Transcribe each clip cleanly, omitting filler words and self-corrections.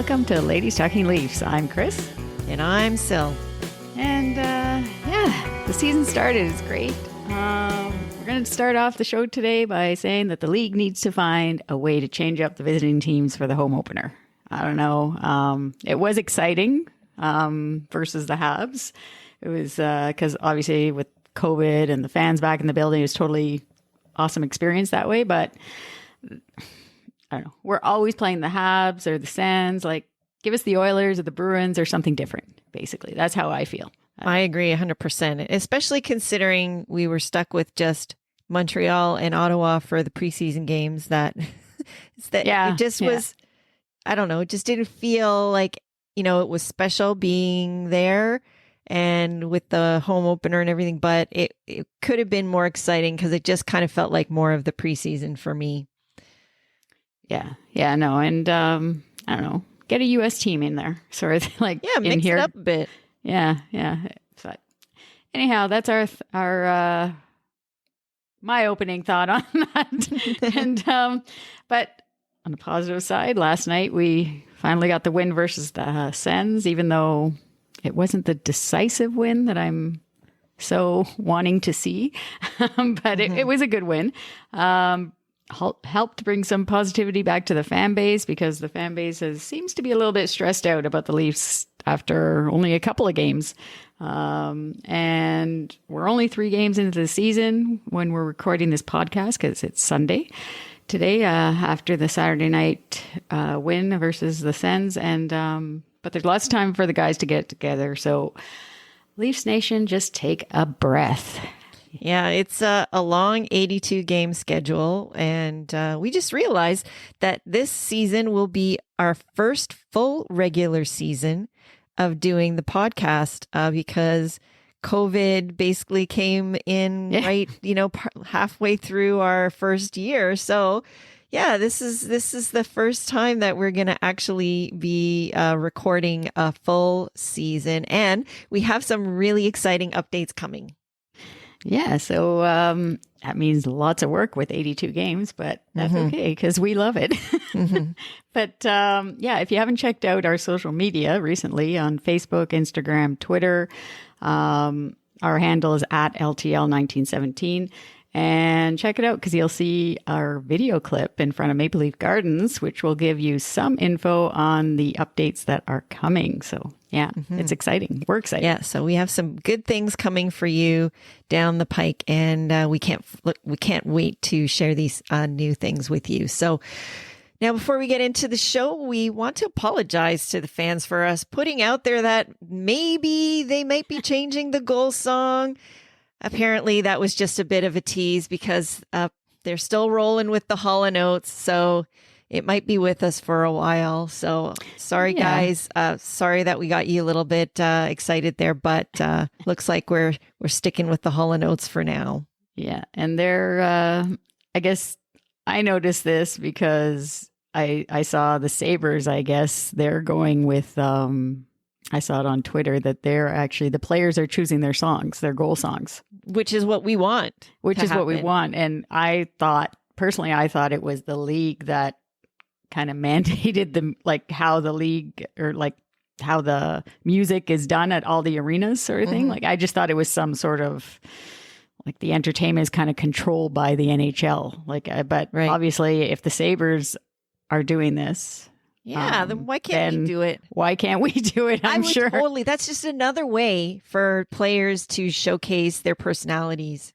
welcome to Ladies Talking Leafs. I'm Chris. And I'm Syl. And the season started. It's great. We're going to start off the show today by saying that the league needs to find a way to change up the visiting teams for the home opener. I don't know. It was exciting versus the Habs. It was because obviously with COVID and the fans back in the building, it was totally awesome experience that way. But I don't know. We're always playing the Habs or the Sens. Like, give us the Oilers or the Bruins or something different, basically. That's how I feel. I agree 100%, especially considering we were stuck with just Montreal and Ottawa for the preseason games. It just was, I don't know, it just didn't feel like, it was special being there and with the home opener and everything, but it could have been more exciting because it just kind of felt like more of the preseason for me. Yeah, no, and I don't know, get a U.S. team in there, sort of like mix in here. It up a bit. Yeah. But anyhow, that's our my opening thought on that. And but on the positive side, last night we finally got the win versus the Sens, even though it wasn't the decisive win that I'm so wanting to see, but it was a good win. Helped bring some positivity back to the fan base because the fan base seems to be a little bit stressed out about the Leafs after only a couple of games. And we're only 3 games into the season when we're recording this podcast because it's Sunday today after the Saturday night win versus the Sens. And but there's lots of time for the guys to get together. So Leafs Nation, just take a breath. Yeah, it's a long 82 game schedule. And we just realized that this season will be our first full regular season of doing the podcast because COVID basically came in right, halfway through our first year. So yeah, this is the first time that we're going to actually be recording a full season. And we have some really exciting updates coming. Yeah, so that means lots of work with 82 games, but that's okay because we love it. But if you haven't checked out our social media recently on Facebook, Instagram, Twitter, our handle is at LTL 1917. And check it out because you'll see our video clip in front of Maple Leaf Gardens, which will give you some info on the updates that are coming. So it's exciting. We're excited. Yeah, so we have some good things coming for you down the pike, and we can't wait to share these new things with you. So now, before we get into the show, we want to apologize to the fans for us putting out there that maybe they might be changing the goal song. Apparently, that was just a bit of a tease because they're still rolling with the Hall & Oates, so it might be with us for a while. So sorry, guys. Sorry that we got you a little bit excited there, but looks like we're sticking with the Hall & Oates for now. Yeah, and they're I guess I noticed this because I saw the Sabres. I guess they're going with. I saw it on Twitter that the players are choosing their songs, their goal songs. Which is what we want. What we want. And I thought it was the league that kind of mandated how the league or like how the music is done at all the arenas sort of thing. Like, I just thought it was some sort of like the entertainment is kind of controlled by the NHL. Obviously if the Sabres are doing this, then why can't we do it? Why can't we do it? I'm sure. Totally. That's just another way for players to showcase their personalities.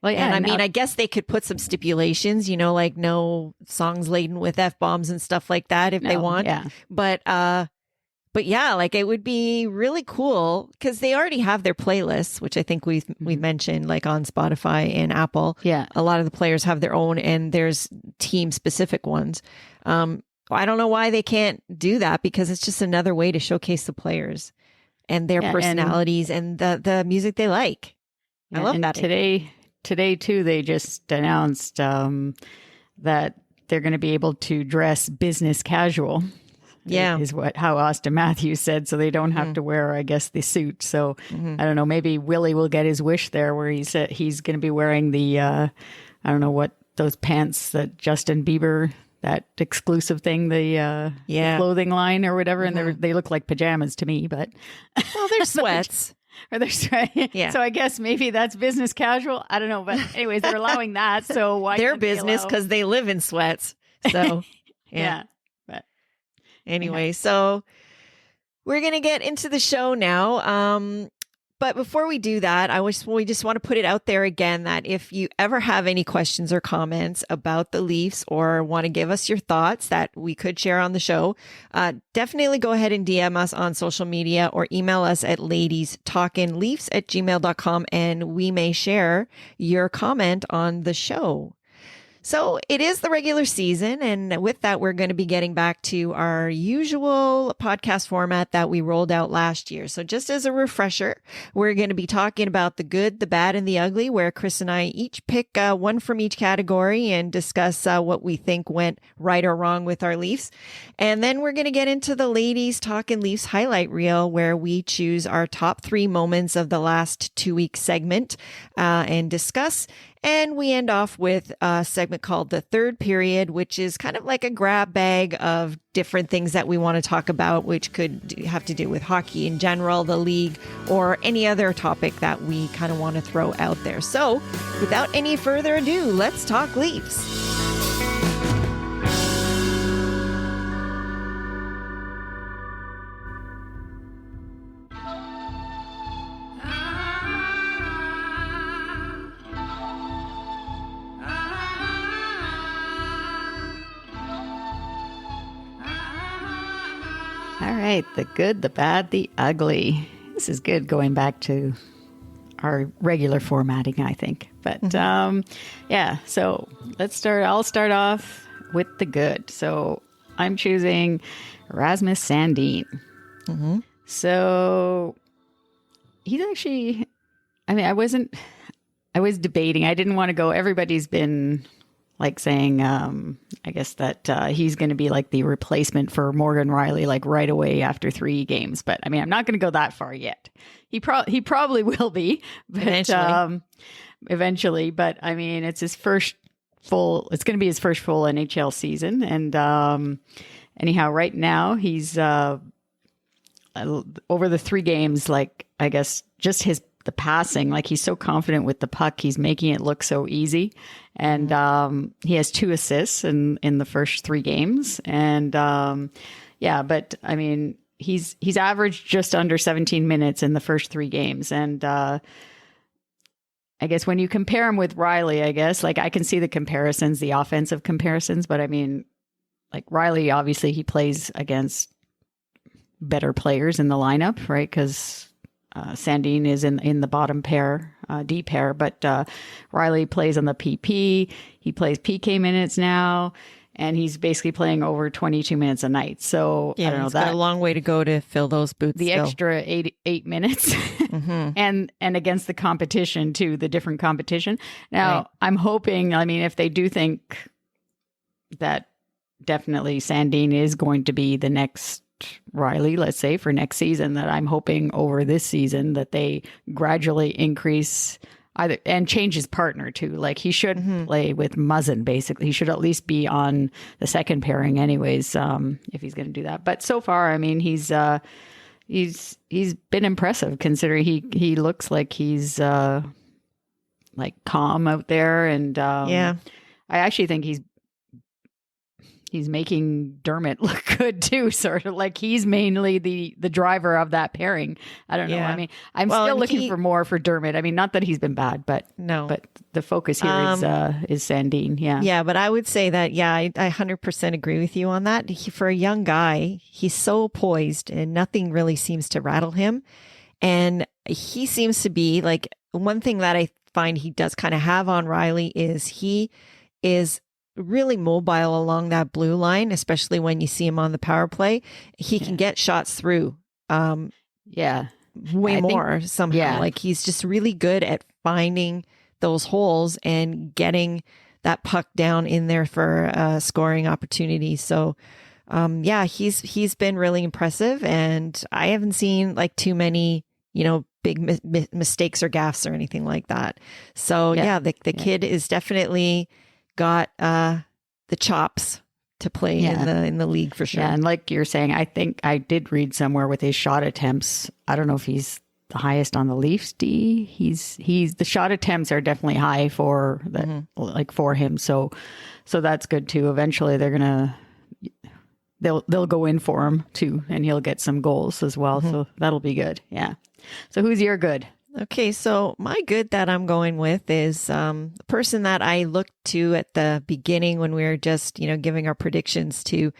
I guess they could put some stipulations, like no songs laden with F-bombs and stuff like that if they want. Yeah. But it would be really cool because they already have their playlists, which I think we've mentioned, like on Spotify and Apple. Yeah. A lot of the players have their own, and there's team specific ones. I don't know why they can't do that because it's just another way to showcase the players and their personalities and the music they like. I love that. Today too, they just announced that they're going to be able to dress business casual. Yeah. Is how Austin Matthews said. So they don't have to wear, I guess, the suit. So I don't know, maybe Willie will get his wish there where he said he's going to be wearing the, I don't know what, those pants that Justin Bieber that exclusive thing, the clothing line or whatever, and they look like pajamas to me, but well, they're sweats. Or they're yeah. So I guess maybe that's business casual. I don't know, but anyways, they're allowing that. So why their business because they live in sweats. So yeah. But anyway, so we're gonna get into the show now. But before we do that, we just want to put it out there again that if you ever have any questions or comments about the Leafs or want to give us your thoughts that we could share on the show, definitely go ahead and DM us on social media or email us at ladiestalkinleafs@gmail.com and we may share your comment on the show. So it is the regular season. And with that, we're going to be getting back to our usual podcast format that we rolled out last year. So just as a refresher, we're going to be talking about the good, the bad, and the ugly, where Chris and I each pick one from each category and discuss what we think went right or wrong with our Leafs. And then we're going to get into the Ladies Talking Leafs Highlight Reel, where we choose our top 3 moments of the last 2-week segment and discuss. And we end off with a segment called The Third Period, which is kind of like a grab bag of different things that we want to talk about, which could have to do with hockey in general, the league, or any other topic that we kind of want to throw out there. So without any further ado, let's talk Leafs. all right, the good, the bad, the ugly. This is good going back to our regular formatting, I think. But yeah, so I'll start off with the good. So I'm choosing Rasmus Sandin. Mm-hmm. So he's actually, I was debating. I didn't want to go. Everybody's been like saying, I guess that he's going to be like the replacement for Morgan Rielly, like right away after 3 games. But I mean, I'm not going to go that far yet. He probably will be, but, eventually. But I mean, it's going to be his first full NHL season. And anyhow, right now he's over the 3 games, like I guess just the passing, like he's so confident with the puck, he's making it look so easy. And he has 2 assists in the first 3 games. And but I mean, he's averaged just under 17 minutes in the first 3 games. And I guess when you compare him with Rielly, I guess like I can see the comparisons, the offensive comparisons, but I mean, like Rielly, obviously he plays against better players in the lineup, right? Because Sandin is in the bottom pair, D pair, but Rielly plays on the PP. He plays PK minutes now, and he's basically playing over 22 minutes a night. So yeah, I don't know, he's got a long way to go to fill those boots. The extra 8 minutes, and against the competition too, the different competition. Now right. I'm hoping. I mean, if they do think that definitely Sandin is going to be the next Rielly, let's say for next season, that I'm hoping over this season that they gradually increase either and change his partner too. Like he should play with Muzzin, basically. He should at least be on the second pairing anyways, if he's going to do that. But so far, I mean, he's been impressive considering he looks like he's like calm out there. And I actually think he's making Dermott look good too, sort of like he's mainly the driver of that pairing. I don't know. I mean, I'm still looking for more for Dermott. I mean, not that he's been bad, but the focus here is Sandin. Yeah. Yeah. But I would say that, I 100% agree with you on that. For a young guy, he's so poised and nothing really seems to rattle him. And he seems to be like, one thing that I find he does kind of have on Rielly is he is really mobile along that blue line, especially when you see him on the power play. He can get shots through way more somehow. Yeah. Like he's just really good at finding those holes and getting that puck down in there for scoring opportunities. So he's been really impressive, and I haven't seen like too many, big mistakes or gaffes or anything like that. So the kid is definitely got the chops to play in the league for sure. Yeah, and like you're saying, I think I did read somewhere with his shot attempts. I don't know if he's the highest on the Leafs D. He's the shot attempts are definitely high for that, like for him. So that's good too. Eventually, they'll go in for him too, and he'll get some goals as well. So that'll be good. Yeah. So who's your good? Okay, so my good that I'm going with is the person that I looked to at the beginning when we were just, giving our predictions to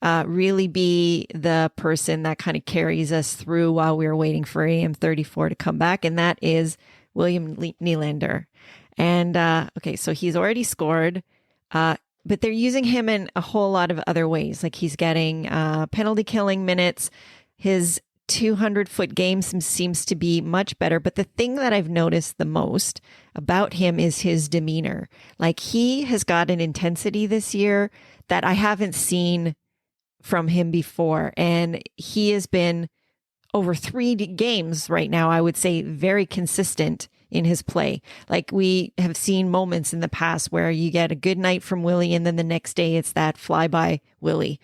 really be the person that kind of carries us through while we were waiting for AM34 to come back, and that is William Nylander. And okay, so he's already scored, but they're using him in a whole lot of other ways. Like he's getting penalty killing minutes. His 200-foot game seems to be much better. But the thing that I've noticed the most about him is his demeanor. Like he has got an intensity this year that I haven't seen from him before. And he has been over 3 games right now, I would say, very consistent in his play. Like we have seen moments in the past where you get a good night from Willie and then the next day it's that flyby Willie.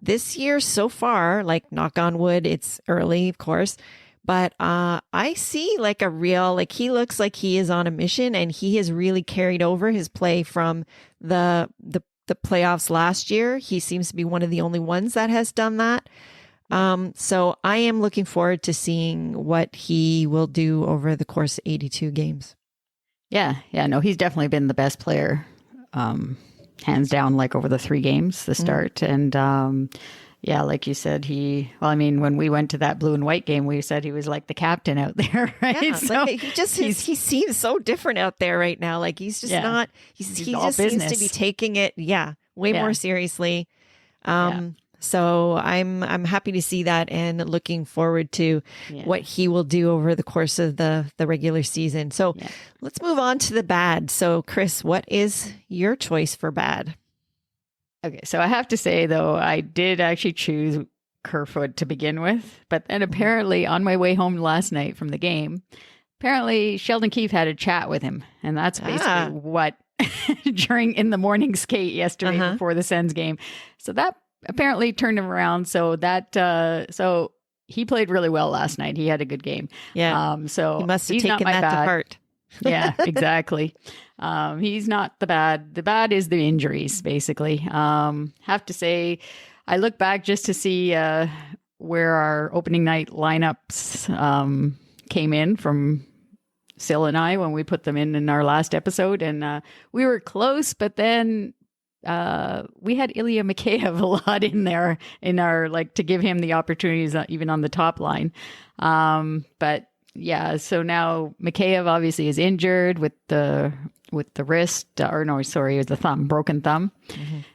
This year so far, like knock on wood, it's early, of course, but I see like he looks like he is on a mission, and he has really carried over his play from the playoffs last year. He seems to be one of the only ones that has done that. So I am looking forward to seeing what he will do over the course of 82 games. Yeah. No, he's definitely been the best player, hands down, like over the 3 games, the start. And, yeah, like you said, when we went to that blue and white game, we said he was like the captain out there, right? Yeah, so like he seems so different out there right now. Like he's just not, he just seems to be taking it, way more seriously. So I'm happy to see that and looking forward to what he will do over the course of the regular season. So let's move on to the bad. So Chris, what is your choice for bad? Okay, so I have to say though, I did actually choose Kerfoot to begin with, but then apparently on my way home last night from the game, apparently Sheldon Keefe had a chat with him, and that's basically what in the morning skate yesterday before the Sens game. So that apparently turned him around. So so he played really well last night. He had a good game. Yeah. So he must have he's taken that to heart. Yeah, exactly. He's not the bad. The bad is the injuries, basically. Have to say, I look back just to see where our opening night lineups came in from Syl and I when we put them in our last episode, and we were close, but then we had Ilya Mikheyev a lot in there in our to give him the opportunities even on the top line. But yeah, so now Mikheyev obviously is injured with the wrist, with the thumb, broken thumb,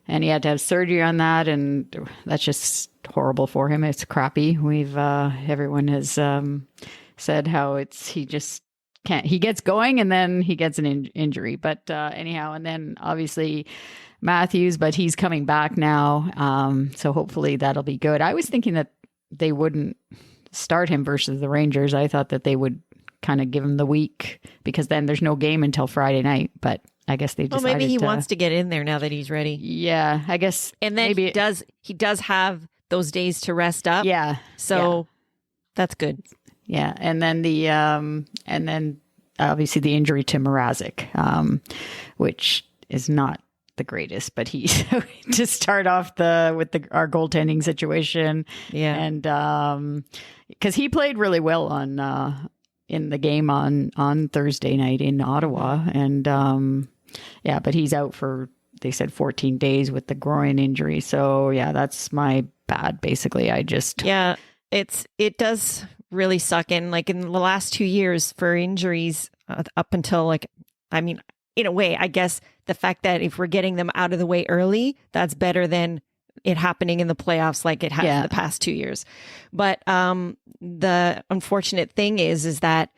and he had to have surgery on that, and that's just horrible for him. It's crappy. Everyone has said how he just can't. He gets going and then he gets an injury. But anyhow, and then obviously Matthews, but he's coming back now. So hopefully that'll be good. I was thinking that they wouldn't start him versus the Rangers. I thought that they would kind of give him the week because then there's no game until Friday night. But I guess they decided maybe he wants to get in there now that he's ready. Yeah, I guess. And then maybe he does have those days to rest up. Yeah. So that's good. Yeah. And then obviously the injury to Mrazek, which is not the greatest, but he to start off our goaltending situation. Yeah. And because he played really well in the game on Thursday night in Ottawa. And but he's out for, they said 14 days with the groin injury. So yeah, that's my bad. Basically, it does really suck. And in the last 2 years for injuries up until in a way, I guess the fact that if we're getting them out of the way early, that's better than it happening in the playoffs like it has in the past 2 years. But the unfortunate thing is that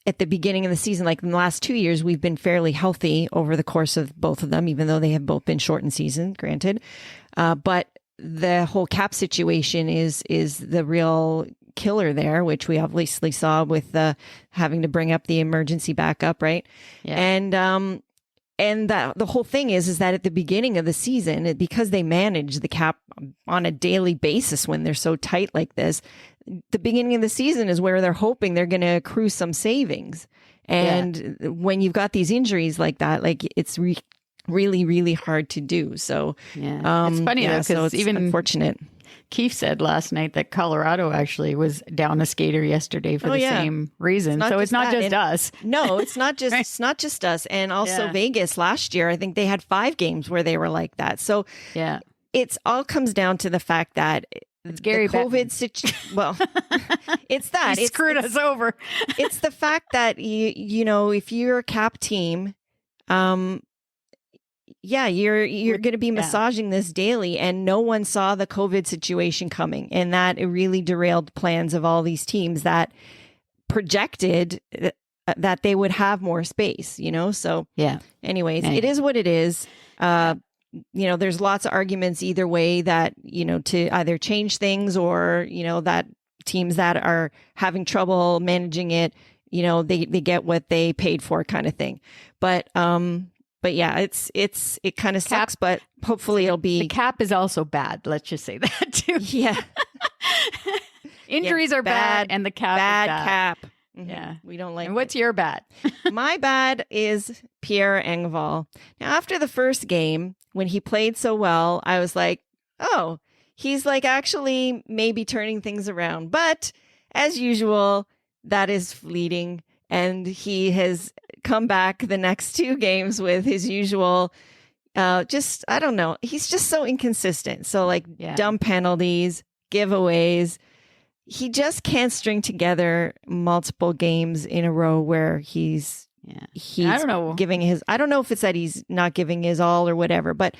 at the beginning of the season, in the last 2 years, we've been fairly healthy over the course of both of them, even though they have both been shortened season, granted. But the whole cap situation is the real killer there, which we obviously saw with having to bring up the emergency backup, right? Yeah. And And the whole thing is that at the beginning of the season, because they manage the cap on a daily basis when they're so tight like this, the beginning of the season is where they're hoping they're going to accrue some savings. And when you've got these injuries like that, like it's really, really hard to do. So it's funny though, because so it's even unfortunate. Keith said last night that Colorado actually was down a skater yesterday for the same reason. So it's not just us. No, it's not just it's not just us. And also Vegas last year, I think they had 5 games where they were like that. So it's all comes down to the fact that it's Gary COVID situation. Well, it's that he screwed us over. It's the fact that you know, if you're a cap team, you're going to be massaging this daily, and no one saw the COVID situation coming, and that it really derailed plans of all these teams that projected that they would have more space. You know, so anyways, it is what it is. You know, there's lots of arguments either way that, you know, to either change things or, you know, that teams that are having trouble managing it, you know, they get what they paid for kind of thing. But yeah, it kind of sucks, but hopefully it'll be. The cap is also bad. Let's just say that too. Yeah. Injuries are bad and the cap is bad. Cap. Mm-hmm. Yeah. We don't like And what's your bad? My bad is Pierre Engvall. Now, after the first game, when he played so well, I was like, oh, he's like actually maybe turning things around. But as usual, that is fleeting. And he has come back the next 2 games with his usual, I don't know. He's just so inconsistent. So like dumb penalties, giveaways. He just can't string together multiple games in a row where he's I don't know. I don't know if it's that he's not giving his all or whatever, but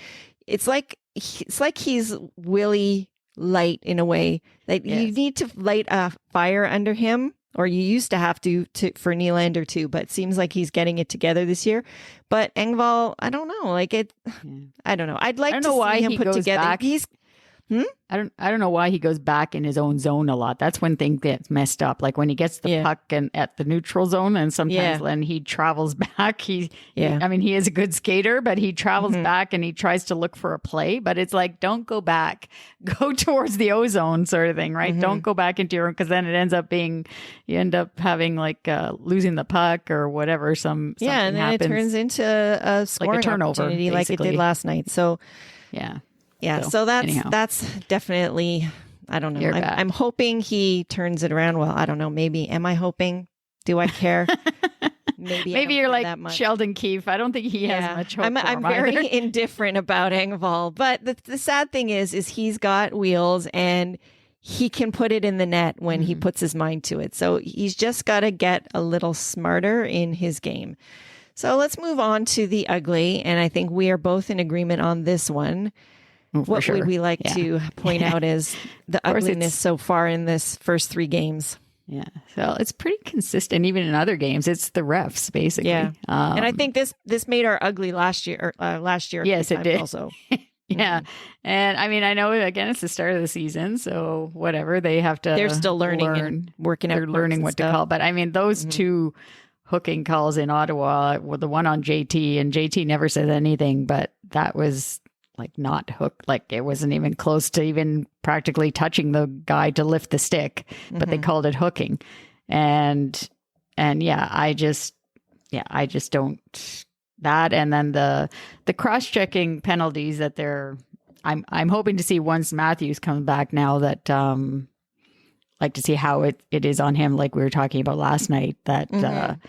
it's like he's Willie Light in a way that you need to light a fire under him, or you used to have to for Nylander too, but it seems like he's getting it together this year. But Engvall, I don't know, like it. I don't know. I'd like to see him put together. Back. I don't know why he goes back in his own zone a lot. That's when things get messed up. Like when he gets the puck and at the neutral zone, and sometimes when he travels back, I mean, he is a good skater, but he travels back and he tries to look for a play. But it's like, don't go back, go towards the ozone sort of thing, right? Don't go back into your own, because then it ends up being, you end up having like losing the puck or whatever. And then happens. It turns into a scoring like a turnover opportunity, basically. Like it did last night. So yeah, so that's definitely, I don't know. I'm hoping he turns it around. Well, I don't know. Maybe. Am I hoping? Do I care? Maybe you're like Sheldon Keefe. I don't think he has much hope. I'm very indifferent about Engvall. But the sad thing is he's got wheels and he can put it in the net when he puts his mind to it. So he's just got to get a little smarter in his game. So let's move on to the ugly. And I think we are both in agreement on this one. What would we like to point out as the ugliness so far in this first 3 games? Yeah. So it's pretty consistent even in other games. It's the refs, basically. Yeah. And I think this made our ugly last year. Yes, it did. Also. Yeah. And I mean, I know, again, it's the start of the season. So whatever, they have to. They're still learning and working out. They're learning what to call. But I mean, those 2 hooking calls in Ottawa, well, the one on JT, and JT never said anything, but that was like not hooked, like it wasn't even close to even practically touching the guy to lift the stick, but they called it hooking. And I just don't, that. And then the cross-checking penalties that I'm hoping to see once Matthews comes back now, that like to see how it is on him, like we were talking about last night, that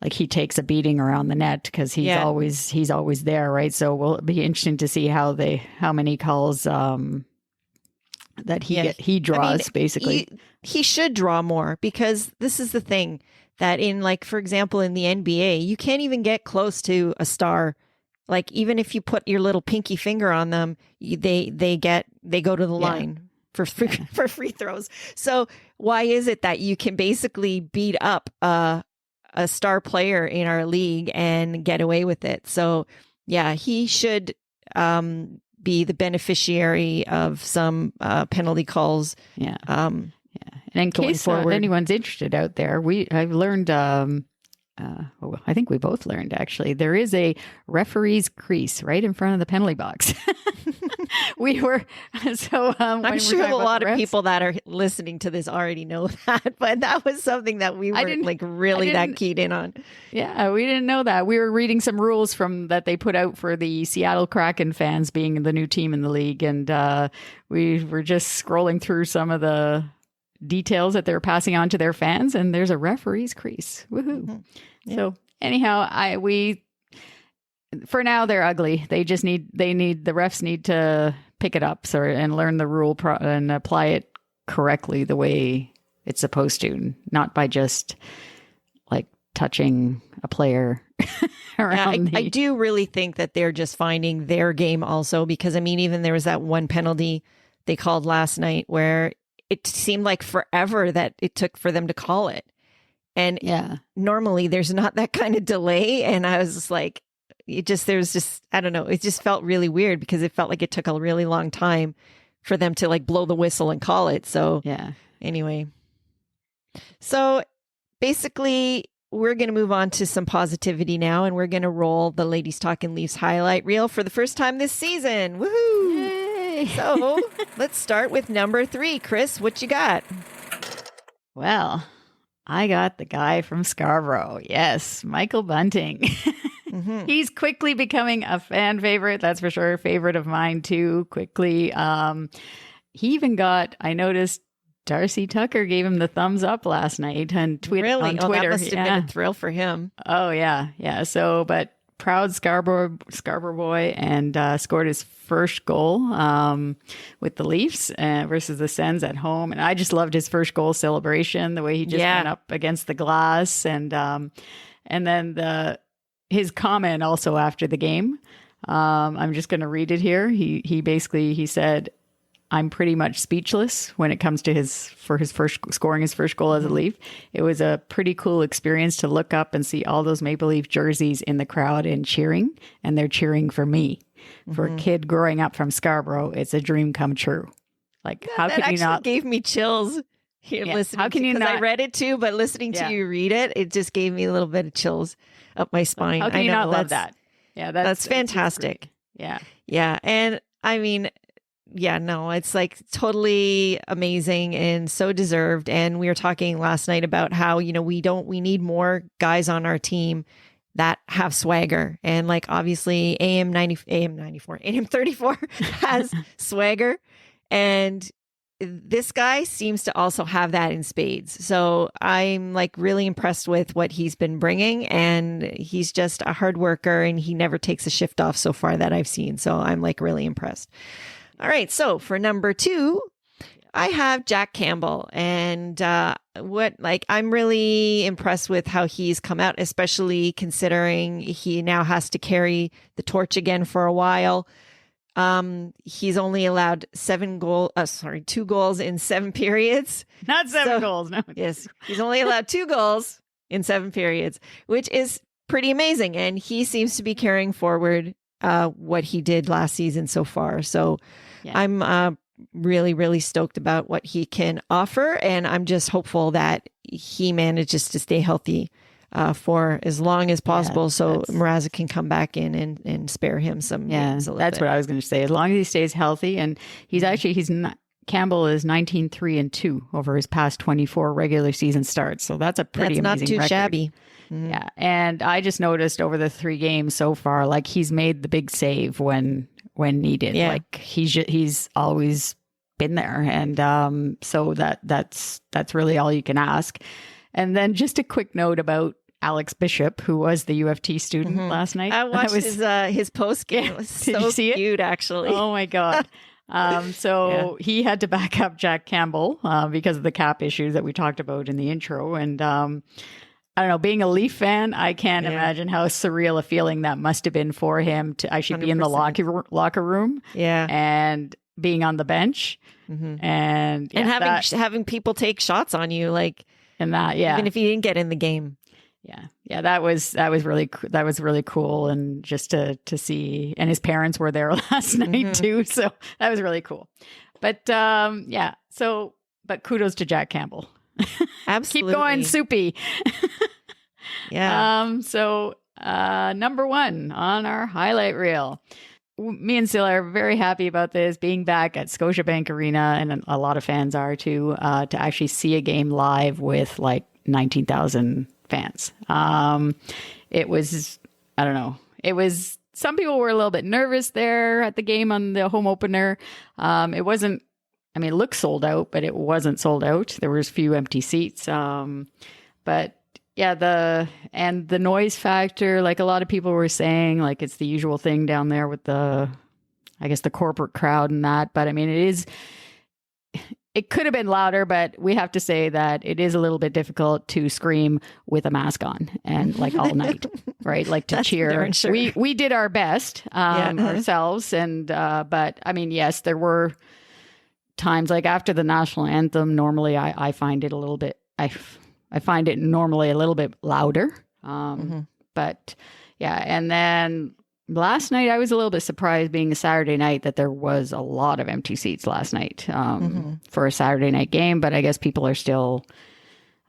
like he takes a beating around the net because he's always there, right? So will it be interesting to see how many calls that he draws. Basically, he should draw more, because this is the thing that in, like, for example, in the NBA, you can't even get close to a star. Like, even if you put your little pinky finger on them, they go to the line for free throws. So why is it that you can basically beat up a star player in our league and get away with it? So yeah, he should be the beneficiary of some penalty calls. Yeah. And in case anyone's interested out there, I've learned what I think we both learned actually, there is a referee's crease right in front of the penalty box. We were, so I'm sure a lot of people that are listening to this already know that, but that was something that we weren't like really that keyed in on. Yeah, we didn't know that. We were reading some rules from that they put out for the Seattle Kraken fans being the new team in the league. And we were just scrolling through some of the details that they're passing on to their fans, and there's a referee's crease. Woohoo. Mm-hmm. Yeah. So anyhow, for now they're ugly. The refs need to pick it up and learn the rule and apply it correctly the way it's supposed to, not by just like touching a player around. I do really think that they're just finding their game also, because I mean, even there was that one penalty they called last night where it seemed like forever that it took for them to call it. And normally there's not that kind of delay. And I was just like, I don't know. It just felt really weird because it felt like it took a really long time for them to like blow the whistle and call it. So anyway, so basically we're going to move on to some positivity now, and we're going to roll the Ladies Talking Leafs highlight reel for the first time this season. Woohoo! Yay! So let's start with number 3. Chris, what you got? Well, I got the guy from Scarborough. Yes, Michael Bunting. Mm-hmm. He's quickly becoming a fan favorite. That's for sure. Favorite of mine too, quickly. He even got, I noticed, Darcy Tucker gave him the thumbs up last night on Twitter. Really? That must have been a thrill for him. Oh, yeah. Yeah. So, but proud Scarborough boy, and scored his first goal with the Leafs versus the Sens at home. And I just loved his first goal celebration, the way he just went up against the glass. And then his comment also after the game. I'm just going to read it here. He said, "I'm pretty much speechless when it comes to scoring his first goal as a Leaf. It was a pretty cool experience to look up and see all those Maple Leaf jerseys in the crowd and cheering, and they're cheering for me. For a kid growing up from Scarborough, it's a dream come true." Like, how could you not? Gave me chills here listening. How can you not? I read it too, but listening to you read it, it just gave me a little bit of chills up my spine. How can you not love that? Yeah, that's fantastic. Yeah. Yeah. And I mean, it's like totally amazing and so deserved. And we were talking last night about how, we need more guys on our team that have swagger. And like, obviously AM34 has swagger. And this guy seems to also have that in spades. So I'm like really impressed with what he's been bringing, and he's just a hard worker and he never takes a shift off so far that I've seen. So I'm like really impressed. All right. So for number 2, I have Jack Campbell, and I'm really impressed with how he's come out, especially considering he now has to carry the torch again for a while. He's only allowed 2 goals in 7 periods. Not 7 goals, no. Yes, he's only allowed 2 goals in 7 periods, which is pretty amazing. And he seems to be carrying forward what he did last season so far. So I'm really, really stoked about what he can offer. And I'm just hopeful that he manages to stay healthy for as long as possible, so Mrazek can come back in and spare him some games. That's what I was going to say. As long as he stays healthy, and Campbell is 19-3-2 over his past 24 regular season starts. So that's a pretty amazing not too record. Shabby. Mm-hmm. Yeah, and I just noticed over the 3 games so far, like he's made the big save when needed. Yeah. Like he's always been there, and so that's really all you can ask. And then just a quick note about Alex Bishop, who was the UFT student last night. I watched his post game. It was so cute, actually. Oh my God. He had to back up Jack Campbell because of the cap issues that we talked about in the intro. And I don't know, being a Leaf fan, I can't imagine how surreal a feeling that must have been for him to actually 100%. Be in the locker room and being on the bench and having people take shots on you, like, and that, even if you didn't get in the game. Yeah, that was really cool, and just to see, and his parents were there last night too, so that was really cool. But but kudos to Jack Campbell. Absolutely. Keep going, Soupy. Yeah. So number one on our highlight reel. Me and Syl are very happy about this, being back at Scotiabank Arena, and a lot of fans are too, to actually see a game live with like 19,000 fans. It was, I don't know, it was, some people were a little bit nervous there at the game on the home opener. It wasn't, I mean, it looked sold out, but it wasn't sold out. There was a few empty seats. But yeah, the noise factor, like a lot of people were saying, like it's the usual thing down there with the, I guess, the corporate crowd and that. But I mean, it could have been louder, but we have to say that it is a little bit difficult to scream with a mask on and like all night, right? Like to cheer. Sure. We did our best ourselves. And, but I mean, yes, there were times like after the national anthem, normally I find it a little bit, I find it normally a little bit louder. But yeah. And then last night, I was a little bit surprised, being a Saturday night, that there was a lot of empty seats last night for a Saturday night game. But I guess people are still,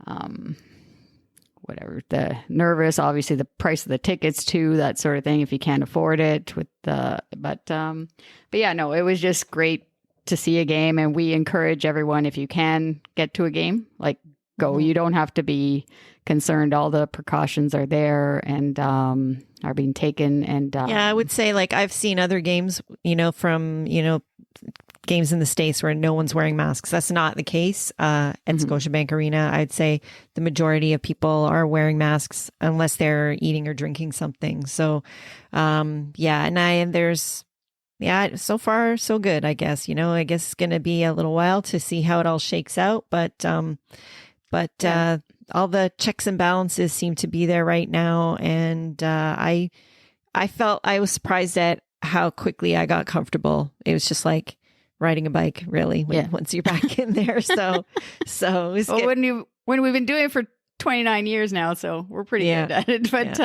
the nervous. Obviously, the price of the tickets too, that sort of thing. If you can't afford it, but yeah, no, it was just great to see a game, and we encourage everyone, if you can get to a game, like go. You don't have to be concerned. All the precautions are there and are being taken. And yeah, I would say, like, I've seen other games, from games in the States where no one's wearing masks. That's not the case at Scotiabank Arena. I'd say the majority of people are wearing masks unless they're eating or drinking something. So so far so good, I guess. I guess it's going to be a little while to see how it all shakes out, but all the checks and balances seem to be there right now. And I was surprised at how quickly I got comfortable. It was just like riding a bike, really, once you're back in there. So it was good. When we've been doing it for 29 years now, so we're pretty good at it. But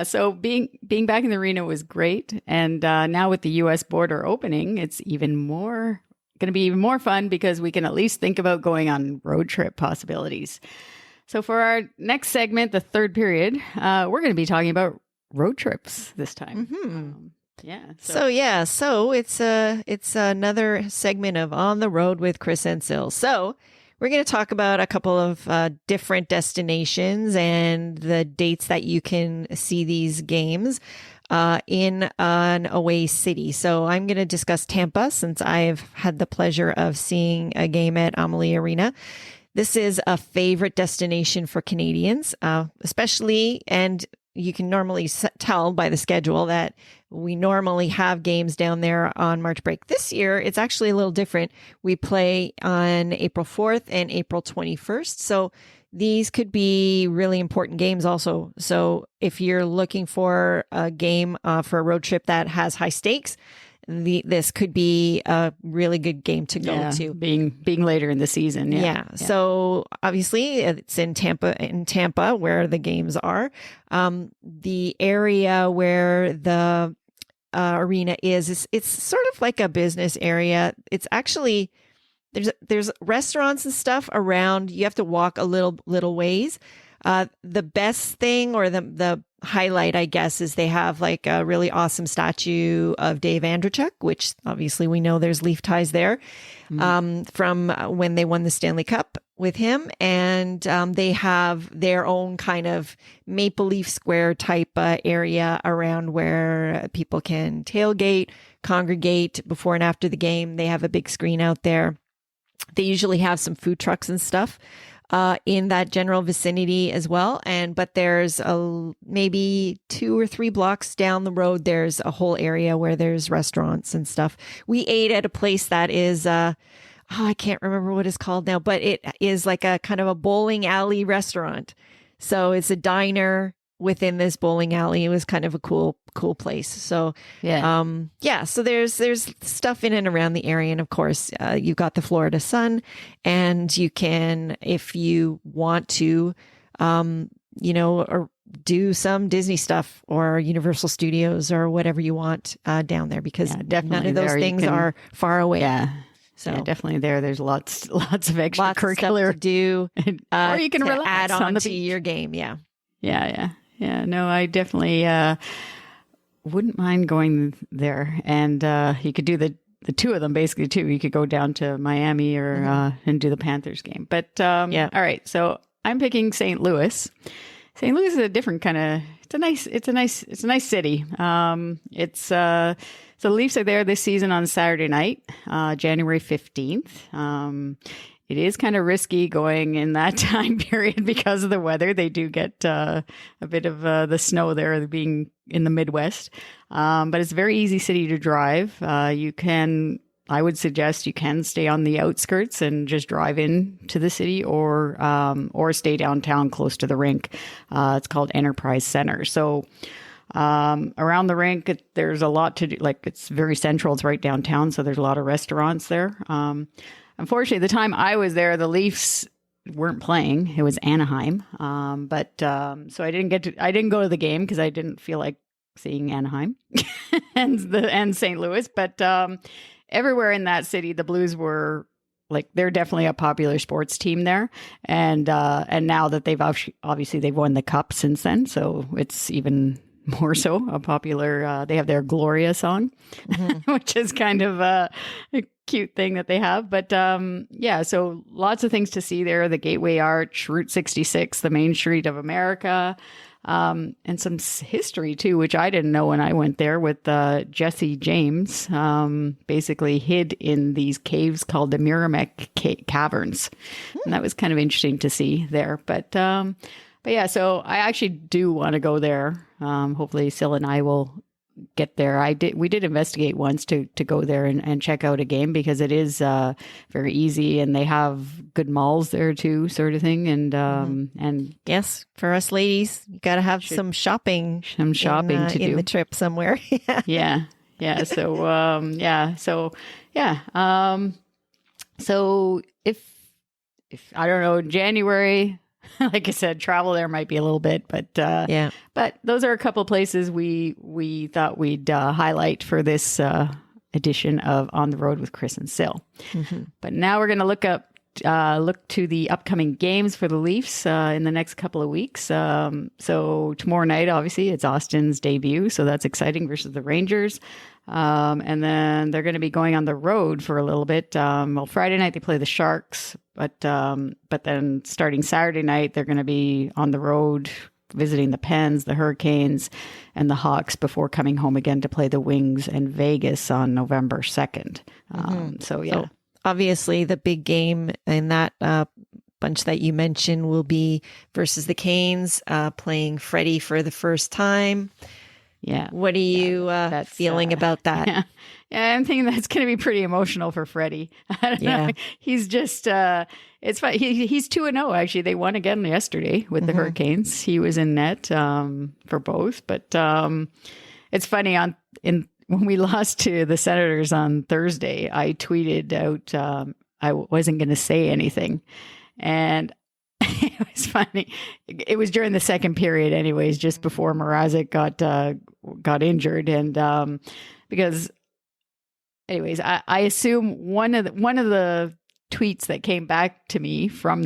so being back in the arena was great. And now with the U.S. border opening, it's going to be even more fun, because we can at least think about going on road trip possibilities. So for our next segment, the third period, we're going to be talking about road trips this time. So it's another segment of On the Road with Chris and Syl. So we're going to talk about a couple of different destinations and the dates that you can see these games in an away city. So I'm going to discuss Tampa, since I've had the pleasure of seeing a game at Amalie Arena. This is a favorite destination for Canadians, especially, and you can normally tell by the schedule that we normally have games down there on March break. This year, it's actually a little different. We play on April 4th and April 21st. So these could be really important games also. So if you're looking for a game for a road trip that has high stakes, this could be a really good game to go to. Being later in the season. Yeah. So obviously it's in Tampa where the games are. The area where the arena is, it's sort of like a business area. It's actually, there's restaurants and stuff around. You have to walk a little ways. The best thing, or the highlight, I guess, is they have like a really awesome statue of Dave Andreychuk, which obviously we know there's Leaf ties there from when they won the Stanley Cup with him. And they have their own kind of Maple Leaf Square type area around where people can tailgate, congregate before and after the game. They have a big screen out there. They usually have some food trucks and stuff in that general vicinity as well. But there's maybe 2 or 3 blocks down the road, there's a whole area where there's restaurants and stuff. We ate at a place that is, I can't remember what it's called now, but it is like a kind of a bowling alley restaurant. So it's a diner within this bowling alley. It was kind of a cool place. So so there's stuff in and around the area. And of course, you've got the Florida sun, and you can, if you want to, or do some Disney stuff or Universal Studios or whatever you want down there, because none of those things are far away. Yeah. So definitely there's lots of extracurricular stuff to do, or you can relax add on the to beach. your game. Yeah. Yeah. No, I definitely wouldn't mind going there. And you could do the two of them basically too. You could go down to Miami or and do the Panthers game. But all right. So I'm picking St. Louis. St. Louis is a different kind of. It's a nice city. So the Leafs are there this season on Saturday night, January 15th. It is kind of risky going in that time period because of the weather. They do get a bit of the snow there, being in the Midwest. But it's a very easy city to drive. I would suggest you can stay on the outskirts and just drive in to the city, or stay downtown close to the rink. It's called Enterprise Center. So around the rink, there's a lot to do. Like, it's very central. It's right downtown. So there's a lot of restaurants there. Unfortunately, the time I was there, the Leafs weren't playing. It was Anaheim. So I didn't go to the game because I didn't feel like seeing Anaheim and St. Louis. But everywhere in that city, the Blues were they're definitely a popular sports team there. And now that they've obviously they've won the cup since then, so it's even more so a popular. They have their Gloria song, which is kind of a cute thing that they have. But so lots of things to see there. The Gateway Arch, Route 66, the Main Street of America, and some history too, which I didn't know when I went there, with Jesse James basically hid in these caves called the Merrimack Caverns. And that was kind of interesting to see there. But yeah, so I actually do want to go there. Hopefully Syl and I will get there. We did investigate once to go there and check out a game, because it is very easy, and they have good malls there too, sort of thing. And yes, for us ladies, you got to have some shopping to do in the trip somewhere. Yeah. So if I don't know, January, like I said, travel there might be a little bit, but but those are a couple places we thought we'd highlight for this edition of On the Road with Chris and Syl. But now we're going to look to the upcoming games for the Leafs in the next couple of weeks. So tomorrow night, obviously, it's Austin's debut, so that's exciting, versus the Rangers. And then they're going to be going on the road for a little bit. Friday night they play the Sharks, but then starting Saturday night, they're going to be on the road visiting the Pens, the Hurricanes, and the Hawks before coming home again to play the Wings and Vegas on November 2nd. So obviously the big game in that bunch that you mentioned will be versus the Canes, playing Freddie for the first time. Yeah. What are you feeling about that? Yeah, I'm thinking that's going to be pretty emotional for Freddie. I don't know. He's just, it's fun. He's 2-0, actually. They won again yesterday with the Hurricanes. He was in net for both. But it's funny, when we lost to the Senators on Thursday, I tweeted out I wasn't going to say anything. And it was funny. It was during the second period anyways, just before Mrazek got injured. And because anyways, I assume one of the tweets that came back to me from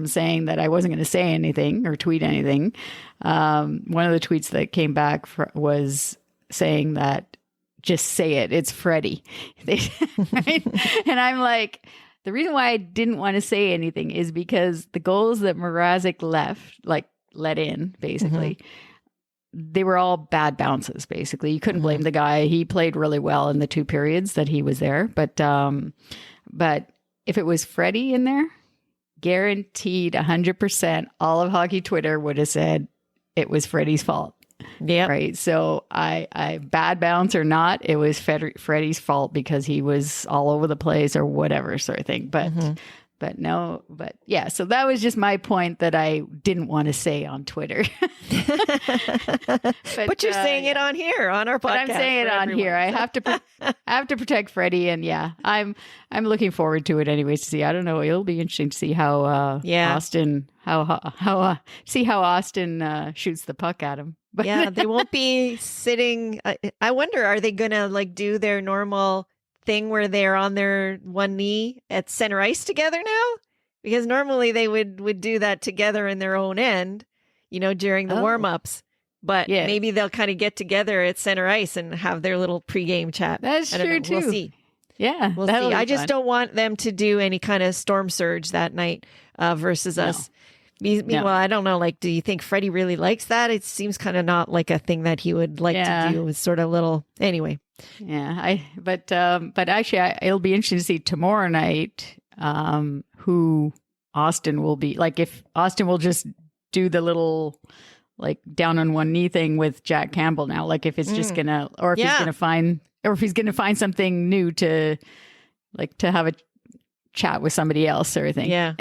saying that I wasn't going to say anything or tweet anything. One of the tweets that came back was saying that, just say it, it's Freddie. Right? And I'm like, the reason why I didn't want to say anything is because the goals that Mrazek let in, basically, they were all bad bounces, basically. You couldn't blame the guy. He played really well in the 2 periods that he was there. But if it was Freddie in there, guaranteed 100%, all of hockey Twitter would have said it was Freddie's fault. Yeah. Right. So I bad bounce or not, it was Freddie's fault because he was all over the place or whatever sort of thing. But yeah. So that was just my point that I didn't want to say on Twitter. but you're saying it on here on our podcast. But I'm saying it on here. I have to protect Freddie, and I'm looking forward to it anyways. To see, I don't know. It'll be interesting to see how Austin Austin shoots the puck at him. But yeah, they won't be sitting. I wonder, are they gonna do their normal thing where they're on their one knee at center ice together now? Because normally they would do that together in their own end. during the warm-ups. But Yes. maybe they'll kind of get together at center ice and have their little pregame chat. That's true, too. We'll see. Yeah. We'll see. I just don't want them to do any kind of storm surge that night versus us. Meanwhile, I don't know, do you think Freddie really likes that? It seems kind of not like a thing that he would like to do. It's sort of little, anyway. Yeah, but actually, it'll be interesting to see tomorrow night who Austin will be. If Austin will just do the little down on one knee thing with Jack Campbell now. If it's just gonna, or if he's gonna find something new to have a chat with somebody else or anything. Yeah.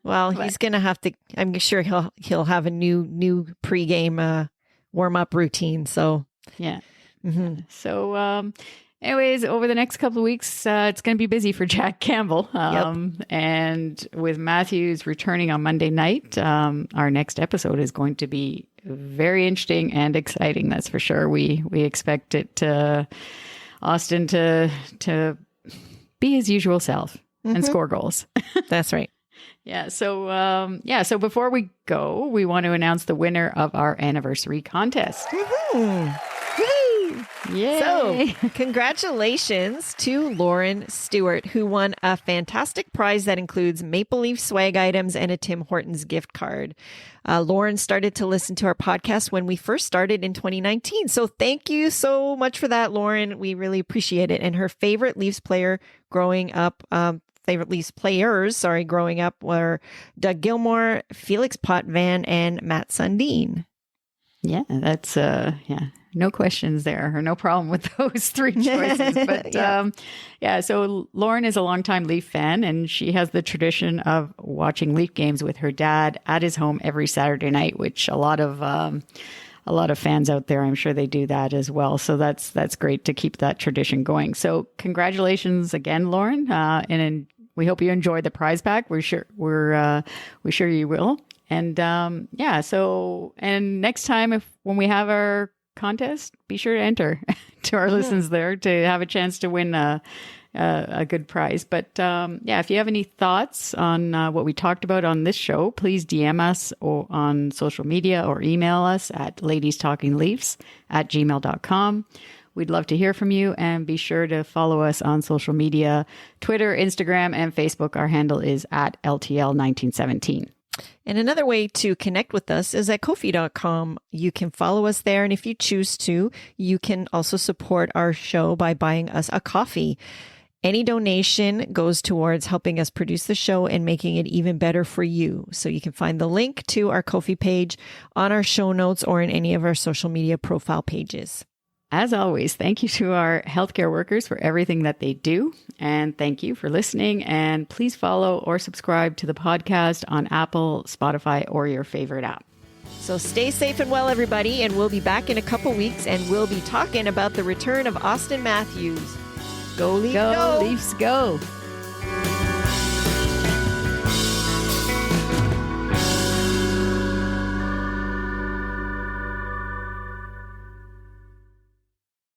Well, he's gonna have to. I'm sure he'll have a new pregame warm up routine. So yeah. Mm-hmm. So, anyways, over the next couple of weeks, it's going to be busy for Jack Campbell. And with Matthews returning on Monday night, our next episode is going to be very interesting and exciting. That's for sure. We expect Austin to be his usual self and score goals. That's right. Yeah. So, so before we go, we want to announce the winner of our anniversary contest. Yay. So, congratulations to Lauren Stewart, who won a fantastic prize that includes Maple Leaf swag items and a Tim Hortons gift card. Lauren started to listen to our podcast when we first started in 2019. So thank you so much for that, Lauren. We really appreciate it. And her favorite Leafs players growing up were Doug Gilmour, Felix Potvin, and Matt Sundin. Yeah, that's no questions there, or no problem with those three choices. But so Lauren is a longtime Leaf fan, and she has the tradition of watching Leaf games with her dad at his home every Saturday night, which a lot of fans out there, I'm sure they do that as well. So that's great to keep that tradition going. So congratulations again, Lauren, and we hope you enjoyed the prize pack. We're sure you will. And and next time when we have our contest, be sure to enter to our listeners there to have a chance to win a good prize. But if you have any thoughts on what we talked about on this show, please DM us on social media or email us at ladiestalkingleafs@gmail.com. We'd love to hear from you, and be sure to follow us on social media, Twitter, Instagram, and Facebook. Our handle is at LTL1917. And another way to connect with us is at Ko-fi.com. You can follow us there. And if you choose to, you can also support our show by buying us a coffee. Any donation goes towards helping us produce the show and making it even better for you. So you can find the link to our Ko-fi page on our show notes or in any of our social media profile pages. As always, thank you to our healthcare workers for everything that they do. And thank you for listening. And please follow or subscribe to the podcast on Apple, Spotify, or your favorite app. So stay safe and well, everybody. And we'll be back in a couple weeks, and we'll be talking about the return of Austin Matthews. Go Leafs, go! Leafs, go!